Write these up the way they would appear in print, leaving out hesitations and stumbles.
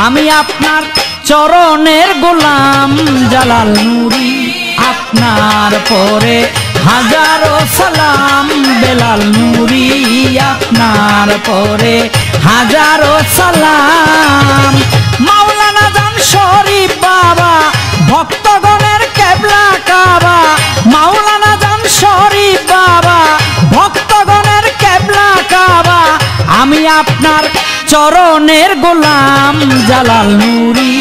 আমি আপনার চরণের গোলাম জালাল নুরি আপনার পরে হাজারো সালাম বেলাল নুরি আপনার পরে হাজারো সালাম মাওলানা জান শরীফ বাবা ভক্তগণের কেবলা কাবা মাওলানা জান শরীফ বাবা ভক্তগণের কেবলা কাবা আমি আপনার চরণের গোলাম জালাল নুরি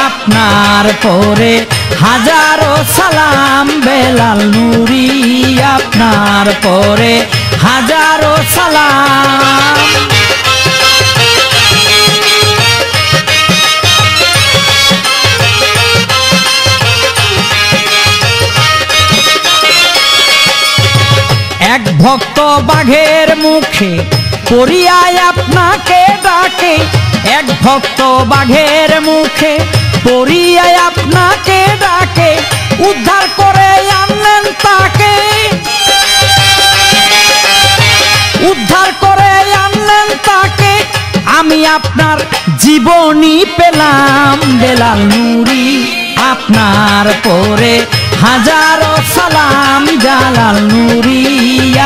আপনার পরে হাজারো সালাম বেলাল নুরি আপনার পরে হাজারো সালাম এক ভক্ত বাঘের মুখে পড়িয়ায় আপনাকে ডাকে এক ভক্ত বাঘের মুখে পড়িয়ায় আপনাকে ডাকে উদ্ধার করে আনলেন তাকে উদ্ধার করে আনলেন তাকে আমি আপনার জীবনী পেলাম বেলাল নুরি আপনার পরে হাজারো সালাম জালাল নুরি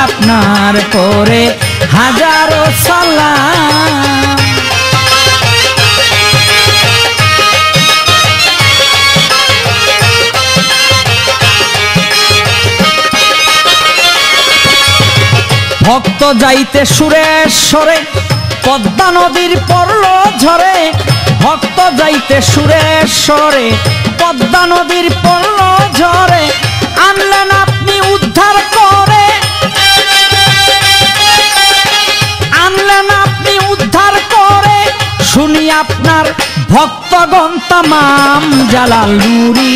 আপনার পরে হাজারো সালাম ভক্ত যাইতে সুরেশ্বরে পদ্মা নদীর পড়ল ঝরে ভক্ত যাইতে সুরেশ্বরে পদ্মা নদীর পড়ল ঝরে আনলেন আপনি উদ্ধার করে আনলেন আপনি উদ্ধার করে শুনি আপনার ভক্তগণ তামাম জালাল নুরি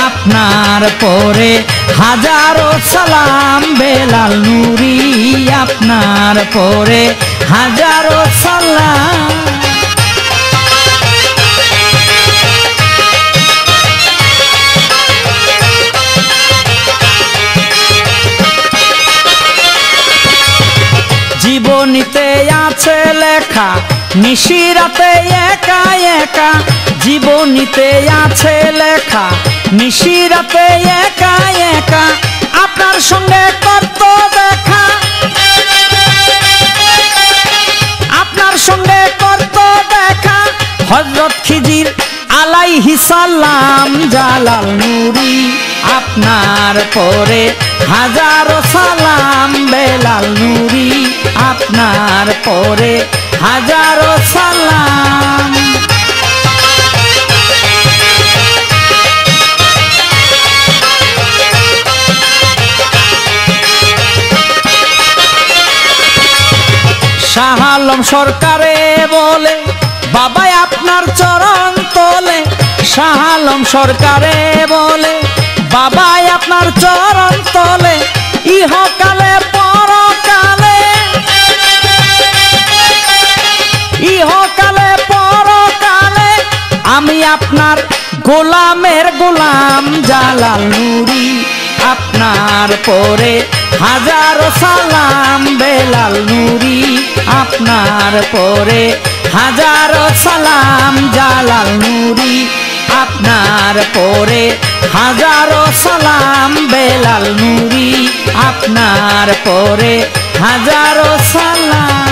আপনার পরে হাজারো সালাম বেলাল নুরি আপনার পরে হাজারো সালাম জীবনীতে আছে লেখা নিশিরাতে একা একা জীবনীতে আছে লেখা নিশিরাতে একা একা আপনার সঙ্গে করত দেখা আপনার সঙ্গে করত দেখা হযরত খিজির আলাইহিস সালাম জালাল নুরি আপনার পরে হাজারো সালাম বেলাল নুরি আপনার পরে হাজারো সালাম শাহ আলম সরকারে বলে বাবা আপনার চরণ তোলে শাহ আলম সরকারে বলে বাবা আপনার চরণ তোলে ইহকালে পরকালে ইহকালে পরকালে আমি আপনার গোলামের গোলাম জালাল নুরি আপনার পরে হাজারো সালাম বেলাল নুরি আপনার পরে হাজারো সালাম জালাল নুরি আপনার পরে হাজারো সালাম বেলাল নুরি আপনার পরে হাজারো সালাম।